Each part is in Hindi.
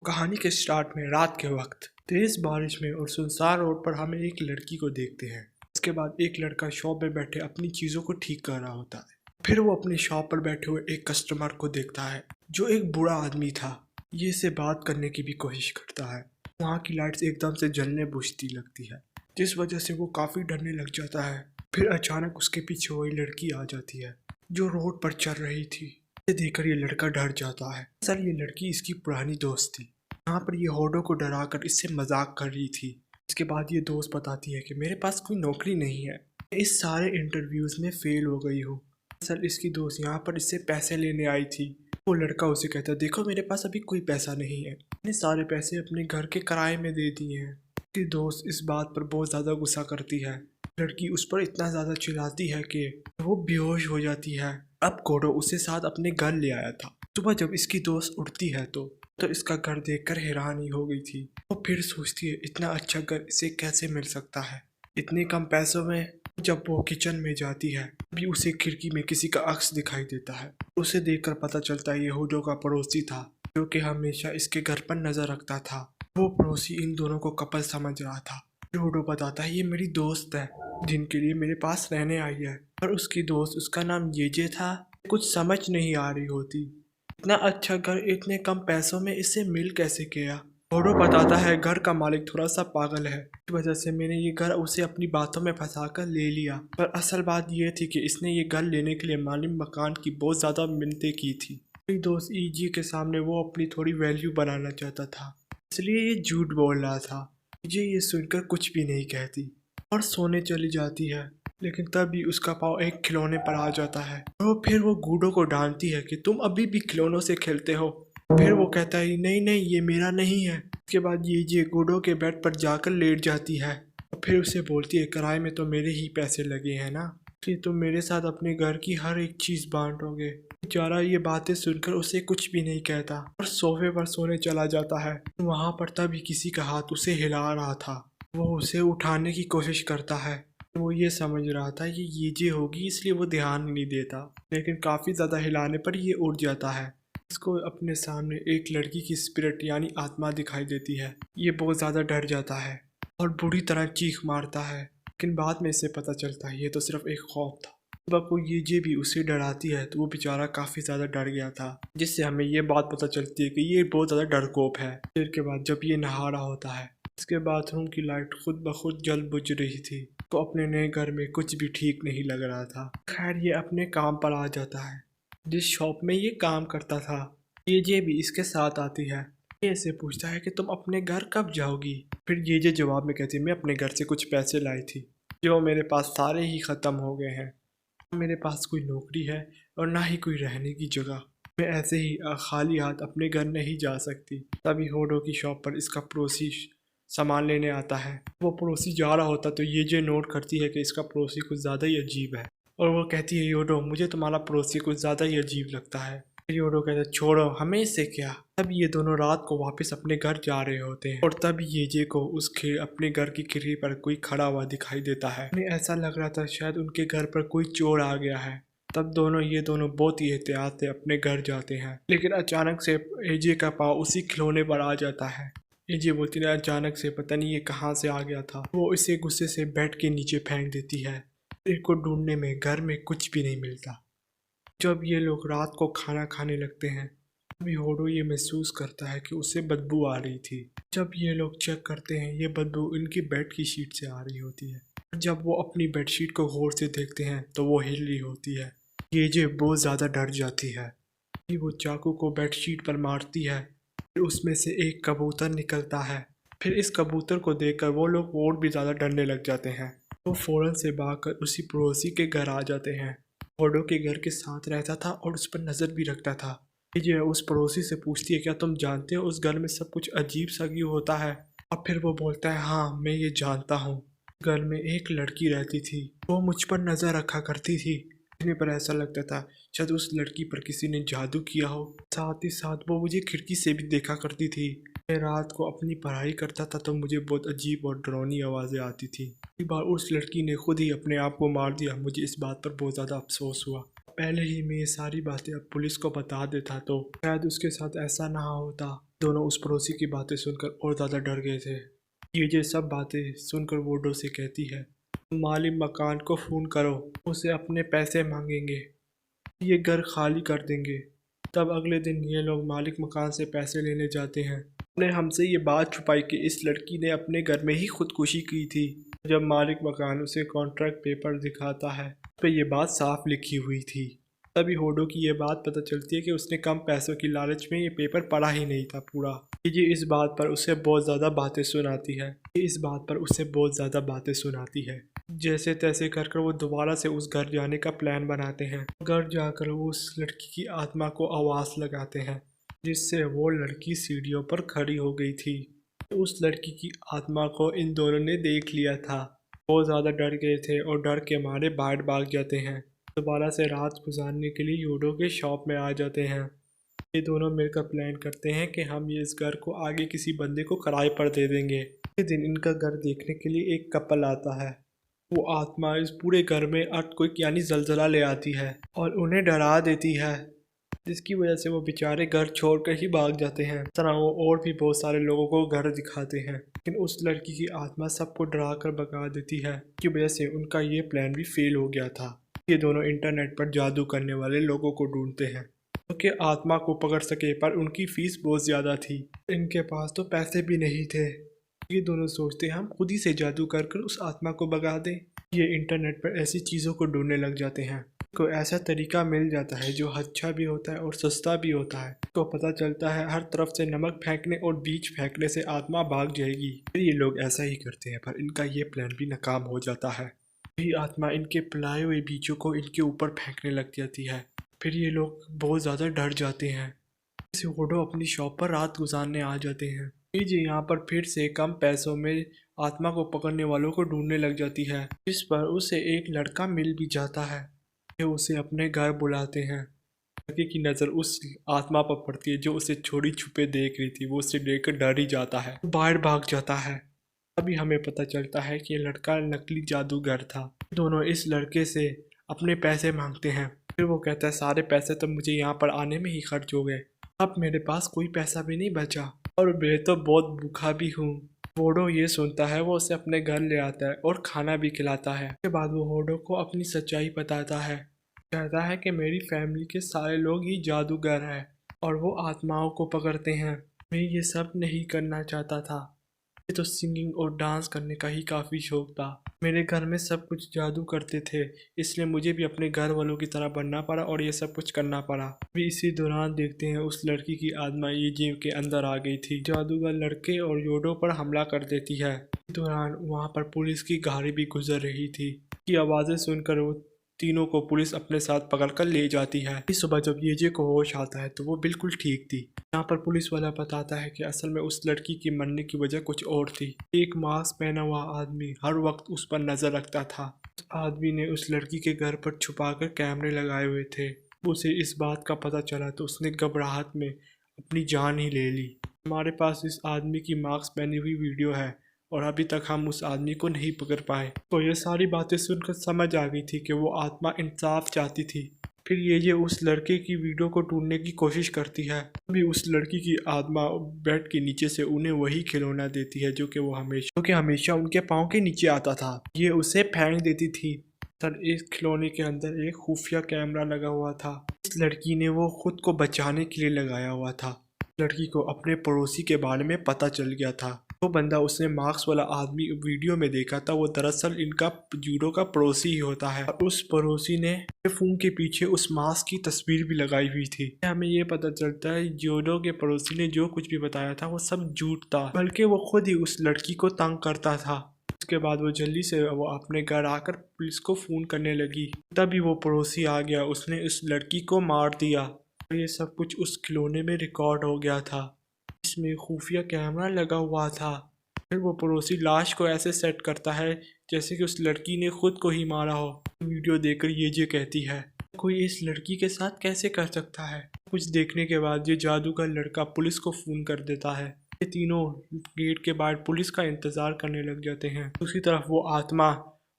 कहानी के स्टार्ट में रात के वक्त तेज बारिश में और सुनसान रोड पर हमें एक लड़की को देखते हैं। इसके बाद एक लड़का शॉप में बैठे अपनी चीज़ों को ठीक कर रहा होता है। फिर वो अपनी शॉप पर बैठे हुए एक कस्टमर को देखता है जो एक बूढ़ा आदमी था। ये से बात करने की भी कोशिश करता है। वहाँ की लाइट्स एकदम से जलने बुझती लगती है जिस वजह से वो काफ़ी डरने लग जाता है। फिर अचानक उसके पीछे वही लड़की आ जाती है जो रोड पर चल रही थी। इसे देखकर ये लड़का डर जाता है। सर ये लड़की इसकी पुरानी दोस्त थी। यहाँ पर ये होडो को डराकर इससे मजाक कर रही थी। इसके बाद ये दोस्त बताती है कि मेरे पास कोई नौकरी नहीं है, इस सारे इंटरव्यूज में फेल हो गई हूँ। सर इसकी दोस्त यहाँ पर इससे पैसे लेने आई थी। वो लड़का उसे कहता है देखो मेरे पास अभी कोई पैसा नहीं है, मैंने सारे पैसे अपने घर के किराए में दे दिए हैं। उसकी दोस्त इस बात पर बहुत ज़्यादा गुस्सा करती है। लड़की उस पर इतना ज़्यादा चिल्लाती है कि वो बेहोश हो जाती है। अब कोडो उसे साथ अपने घर ले आया था। सुबह जब इसकी दोस्त उठती है तो इसका घर देखकर हैरान ही हो गई थी। वो फिर सोचती है इतना अच्छा घर इसे कैसे मिल सकता है इतने कम पैसों में। जब वो किचन में जाती है अभी उसे खिड़की में किसी का अक्स दिखाई देता है। उसे देखकर पता चलता है ये होडो का पड़ोसी था जो कि हमेशा इसके घर पर नजर रखता था। वो पड़ोसी इन दोनों को कपल समझ रहा था। होडो बताता है ये मेरी दोस्त है जिनके लिए मेरे पास रहने आई है। और उसकी दोस्त उसका नाम येजे था। कुछ समझ नहीं आ रही होती इतना अच्छा घर इतने कम पैसों में इसे मिल कैसे गया। होडो बताता है घर का मालिक थोड़ा सा पागल है, इस वजह से मैंने ये घर उसे अपनी बातों में फंसाकर ले लिया। पर असल बात यह थी कि इसने ये घर लेने के लिए मालिक मकान की बहुत ज़्यादा मिन्नतें की थी। मेरी दोस्त ईजी के सामने वो अपनी थोड़ी वैल्यू बनाना चाहता था इसलिए ये झूठ बोल रहा था। ईजी ये सुनकर कुछ भी नहीं कहती और सोने चली जाती है। लेकिन तभी उसका पाँव एक खिलौने पर आ जाता है और फिर वो गूडो को डांटती है कि तुम अभी भी खिलौनों से खेलते हो। फिर वो कहता है नहीं नहीं ये मेरा नहीं है। इसके बाद ये गूडो के बेड पर जाकर लेट जाती है और फिर उसे बोलती है किराए में तो मेरे ही पैसे लगे हैं ना, कि तुम मेरे साथ अपने घर की हर एक चीज़ बांटोगे। बेचारा ये बातें सुनकर उसे कुछ भी नहीं कहता और सोफे पर सोने चला जाता है। वहाँ पर तभी किसी का हाथ उसे हिला रहा था। वो उसे उठाने की कोशिश करता है। वो ये समझ रहा था कि ये होगी इसलिए वो ध्यान नहीं देता, लेकिन काफ़ी ज़्यादा हिलाने पर ये उठ जाता है। इसको अपने सामने एक लड़की की स्पिरिट यानी आत्मा दिखाई देती है। ये बहुत ज़्यादा डर जाता है और बुरी तरह चीख मारता है। लेकिन बाद में इसे पता चलता है ये तो सिर्फ एक खौफ था। जब को ये भी उसे डराती है तो वो बेचारा काफ़ी ज़्यादा डर गया था, जिससे हमें ये बात पता चलती है कि ये बहुत ज़्यादा डरपोक है। फिर के बाद जब ये नहा रहा होता है इसके बाथरूम की लाइट खुद ब खुद जल बुझ रही थी। तो अपने नए घर में कुछ भी ठीक नहीं लग रहा था। खैर ये अपने काम पर आ जाता है। जिस शॉप में ये काम करता था ये भी इसके साथ आती है। ये इसे पूछता है कि तुम अपने घर कब जाओगी। फिर ये जवाब में कहती है मैं अपने घर से कुछ पैसे लाई थी जो मेरे पास सारे ही ख़त्म हो गए हैं। मेरे पास कोई नौकरी है और ना ही कोई रहने की जगह। मैं ऐसे ही खाली हाथ अपने घर नहीं जा सकती। तभी होडो की शॉप पर इसका पड़ोसी सामान लेने आता है। वो पड़ोसी जा रहा होता तो ये जो नोट करती है कि इसका पड़ोसी कुछ ज़्यादा ही अजीब है और वो कहती है योडो मुझे तुम्हारा पड़ोसी कुछ ज़्यादा ही अजीब लगता है। योडो कहता है छोड़ो हमें इससे क्या। तब ये दोनों रात को वापस अपने घर जा रहे होते हैं और तब ये को अपने घर की खिड़की पर कोई खड़ा हुआ दिखाई देता है। उन्हें ऐसा लग रहा था शायद उनके घर पर कोई चोर आ गया है। तब ये दोनों बहुत ही एहतियात से अपने घर जाते हैं। लेकिन अचानक से एजे का पाँव उसी खिलौने पर आ जाता है। ये बोलती है अचानक से पता नहीं ये कहाँ से आ गया था। वो इसे गुस्से से बेड के नीचे फेंक देती है। इनको ढूंढने में घर में कुछ भी नहीं मिलता। जब ये लोग रात को खाना खाने लगते हैं तभी होडो ये महसूस करता है कि उसे बदबू आ रही थी। जब ये लोग चेक करते हैं ये बदबू इनकी बेड की शीट से आ रही होती है। जब वो अपनी बेडशीट को गौर से देखते हैं तो वो हिल रही होती है। ये बहुत ज़्यादा डर जाती है। वो चाकू को बेडशीट पर मारती है। फिर उसमें से एक कबूतर निकलता है। फिर इस कबूतर को देखकर वो लोग और भी ज़्यादा डरने लग जाते हैं। वो फौरन से भागकर उसी पड़ोसी के घर आ जाते हैं। होडो के घर के साथ रहता था और उस पर नज़र भी रखता था। ये उस पड़ोसी से पूछती है क्या तुम जानते हो उस घर में सब कुछ अजीब सा क्यों होता है। और फिर वो बोलता है हाँ मैं ये जानता हूँ। घर में एक लड़की रहती थी वो मुझ पर नज़र रखा करती थी। देखने पर ऐसा लगता था शायद उस लड़की पर किसी ने जादू किया हो। साथ ही साथ वो मुझे खिड़की से भी देखा करती थी। मैं रात को अपनी पढ़ाई करता था तो मुझे बहुत अजीब और डरावनी आवाज़ें आती थी। एक बार उस लड़की ने खुद ही अपने आप को मार दिया। मुझे इस बात पर बहुत ज़्यादा अफसोस हुआ। पहले ही मैं ये सारी बातें अब पुलिस को बता देता तो शायद उसके साथ ऐसा ना होता। दोनों उस पड़ोसी की बातें सुनकर और ज़्यादा डर गए थे। ये सब बातें सुनकर वो डो से कहती है, मालिक मकान को फ़ोन करो, उसे अपने पैसे मांगेंगे, ये घर खाली कर देंगे। तब अगले दिन ये लोग मालिक मकान से पैसे लेने जाते हैं। उन्हें हमसे ये बात छुपाई कि इस लड़की ने अपने घर में ही खुदकुशी की थी। जब मालिक मकान उसे कॉन्ट्रैक्ट पेपर दिखाता है, उस पर यह बात साफ लिखी हुई थी। तभी होडो की ये बात पता चलती है कि उसने कम पैसों की लालच में ये पेपर पढ़ा ही नहीं था पूरा। ये इस बात पर उसे बहुत ज़्यादा बातें सुनाती है। जैसे तैसे कर वो दोबारा से उस घर जाने का प्लान बनाते हैं। घर जाकर वो उस लड़की की आत्मा को आवाज़ लगाते हैं, जिससे वो लड़की सीढ़ियों पर खड़ी हो गई थी। उस लड़की की आत्मा को इन दोनों ने देख लिया था। बहुत ज़्यादा डर गए थे और डर के मारे बाहर भाग जाते हैं। दोबारा से रात गुजारने के लिए यूडो के शॉप में आ जाते हैं। ये दोनों मिलकर प्लान करते हैं कि हम ये इस घर को आगे किसी बंदे को किराए पर दे देंगे। ये दिन इनका घर देखने के लिए एक कपल आता है। वो आत्मा इस पूरे घर में अर्थक्वेक यानी जलजला ले आती है और उन्हें डरा देती है, जिसकी वजह से वो बेचारे घर छोड़कर ही भाग जाते हैं। इस तरह वो और भी बहुत सारे लोगों को घर दिखाते हैं, लेकिन उस लड़की की आत्मा सबको डरा कर भगा देती है, की वजह से उनका ये प्लान भी फेल हो गया था। ये दोनों इंटरनेट पर जादू करने वाले लोगों को ढूंढते हैं क्योंकि आत्मा को पकड़ सके, पर उनकी फीस बहुत ज़्यादा थी। इनके पास तो पैसे भी नहीं थे। ये दोनों सोचते हम खुद ही से जादू कर उस आत्मा को भगा दें। ये इंटरनेट पर ऐसी चीज़ों को ढूंढने लग जाते हैं। को ऐसा तरीका मिल जाता है जो अच्छा भी होता है और सस्ता भी होता है। तो पता चलता है हर तरफ से नमक फेंकने और बीज फेंकने से आत्मा भाग जाएगी। फिर ये लोग ऐसा ही करते हैं, पर इनका ये प्लान भी नाकाम हो जाता है। भी आत्मा इनके पिलाए हुए बीजों को इनके ऊपर फेंकने लग जाती है। फिर ये लोग बहुत ज़्यादा डर जाते हैं। इस होडो अपनी शॉप पर रात गुजारने आ जाते हैं। जी यहाँ पर फिर से कम पैसों में आत्मा को पकड़ने वालों को ढूंढने लग जाती है, जिस पर उसे एक लड़का मिल भी जाता है। ये उसे अपने घर बुलाते हैं। लड़के की नज़र उस आत्मा पर पड़ती है जो उसे छोड़ी छुपे देख रही थी। वो उसे देखकर डर ही जाता है, बाहर भाग जाता है। अभी हमें पता चलता है कि ये लड़का नकली जादूगर था। दोनों इस लड़के से अपने पैसे मांगते हैं। फिर वो कहता है सारे पैसे तो मुझे यहाँ पर आने में ही खर्च हो गए, अब मेरे पास कोई पैसा भी नहीं बचा और मैं तो बहुत भूखा भी हूँ। होडो ये सुनता है, वो उसे अपने घर ले आता है और खाना भी खिलाता है। उसके बाद वो होडो को अपनी सच्चाई बताता है। कहता है कि मेरी फैमिली के सारे लोग ही जादूगर हैं और वो आत्माओं को पकड़ते हैं। मैं ये सब नहीं करना चाहता था। मुझे तो सिंगिंग और डांस करने का ही काफ़ी शौक था। मेरे घर में सब कुछ जादू करते थे, इसलिए मुझे भी अपने घर वालों की तरह बनना पड़ा और ये सब कुछ करना पड़ा। अभी इसी दौरान देखते हैं उस लड़की की आत्मा ये जेब के अंदर आ गई थी। जादूगर लड़के और योडो पर हमला कर देती है। इस दौरान वहाँ पर पुलिस की गाड़ी भी गुजर रही थी। की आवाज़ें सुनकर वो तीनों को पुलिस अपने साथ पकड़कर ले जाती है। इस सुबह जब येजे को होश आता है तो वो बिल्कुल ठीक थी। यहाँ पर पुलिस वाला बताता है कि असल में उस लड़की की मरने की वजह कुछ और थी। एक मास्क पहना हुआ आदमी हर वक्त उस पर नजर रखता था। उस आदमी ने उस लड़की के घर पर छुपाकर कैमरे लगाए हुए थे। उसे इस बात का पता चला तो उसने घबराहट में अपनी जान ही ले ली। हमारे पास इस आदमी की मास्क पहनी हुई वीडियो है और अभी तक हम उस आदमी को नहीं पकड़ पाए। तो ये सारी बातें सुनकर समझ आ गई थी कि वो आत्मा इंसाफ चाहती थी। फिर ये उस लड़के की वीडियो को ढूंढने की कोशिश करती है। अभी उस लड़की की आत्मा बेड के नीचे से उन्हें वही खिलौना देती है जो कि हमेशा उनके पाँव के नीचे आता था। ये उसे फेंक देती थी। सर इस खिलौने के अंदर एक खुफिया कैमरा लगा हुआ था। इस लड़की ने वो खुद को बचाने के लिए लगाया हुआ था। लड़की को अपने पड़ोसी के बारे में पता चल गया था। वो बंदा उसने मास्क वाला आदमी वीडियो में देखा था, वो दरअसल इनका जूडो का पड़ोसी ही होता है। और उस पड़ोसी ने फोन के पीछे उस मास्क की तस्वीर भी लगाई हुई थी। हमें ये पता चलता है जूडो के पड़ोसी ने जो कुछ भी बताया था वो सब झूठ था, बल्कि वो खुद ही उस लड़की को तंग करता था। उसके बाद वो जल्दी से वो अपने घर आकर पुलिस को फोन करने लगी। तभी वो पड़ोसी आ गया, उसने उस लड़की को मार दिया। और ये सब कुछ उस खिलौने में रिकॉर्ड हो गया था, इसमें खुफिया कैमरा लगा हुआ था। फिर वो पड़ोसी लाश को ऐसे सेट करता है जैसे कि उस लड़की ने खुद को ही मारा हो। वीडियो देखकर ये कहती है कोई इस लड़की के साथ कैसे कर सकता है। कुछ देखने के बाद ये जादूगर लड़का पुलिस को फोन कर देता है। ये तीनों गेट के बाहर पुलिस का इंतजार करने लग जाते हैं। दूसरी तरफ वो आत्मा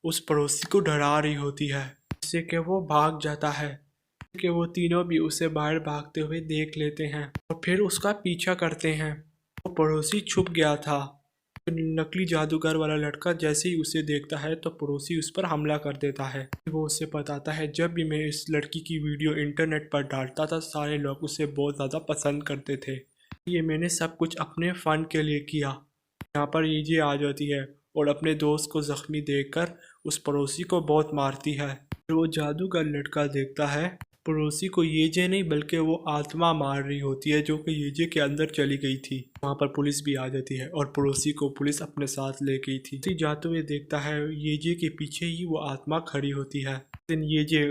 उस पड़ोसी को डरा रही होती है, जिससे कि वो भाग जाता है। कि वो तीनों भी उसे बाहर भागते हुए देख लेते हैं और फिर उसका पीछा करते हैं। वो पड़ोसी छुप गया था। नकली जादूगर वाला लड़का जैसे ही उसे देखता है तो पड़ोसी उस पर हमला कर देता है। वो उसे बताता है, जब भी मैं इस लड़की की वीडियो इंटरनेट पर डालता था सारे लोग उसे बहुत ज़्यादा पसंद करते थे। ये मैंने सब कुछ अपने फ़न के लिए किया। यहाँ पर ये आ जाती है और अपने दोस्त को जख्मी देखकर उस पड़ोसी को बहुत मारती है। फिर वो जादूगर लड़का देखता है पड़ोसी को येजे नहीं बल्कि वो आत्मा मार रही होती है जो कि येजे के अंदर चली गई थी। वहाँ पर पुलिस भी आ जाती है और पड़ोसी को पुलिस अपने साथ ले गई थी। जाते हुए देखता है येजे के पीछे ही वो आत्मा खड़ी होती है। दिन येजे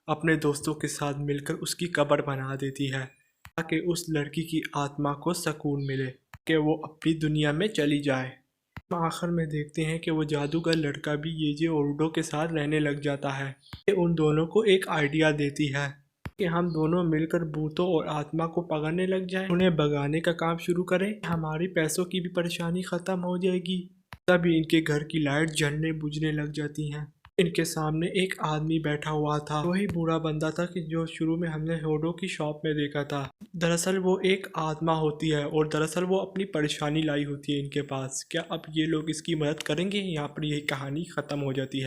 अपने दोस्तों के साथ मिलकर उसकी कब्र बना देती है ताकि उस लड़की की आत्मा को सुकून मिले कि वो अपनी दुनिया में चली जाए। आखिर में देखते हैं कि वो जादूगर लड़का भी येजे ओरुडो के साथ रहने लग जाता है। ये उन दोनों को एक आइडिया देती है कि हम दोनों मिलकर भूतों और आत्मा को पकड़ने लग जाएं, उन्हें भगाने का काम शुरू करें। हमारी पैसों की भी परेशानी ख़त्म हो जाएगी। तभी इनके घर की लाइट जलने बुझने लग जाती हैं। इनके सामने एक आदमी बैठा हुआ था, वही बूढ़ा बंदा था कि जो शुरू में हमने होडो की शॉप में देखा था। दरअसल वो एक आत्मा होती है और दरअसल वो अपनी परेशानी लाई होती है इनके पास। क्या अब ये लोग इसकी मदद करेंगे? यहाँ पर यही कहानी ख़त्म हो जाती है।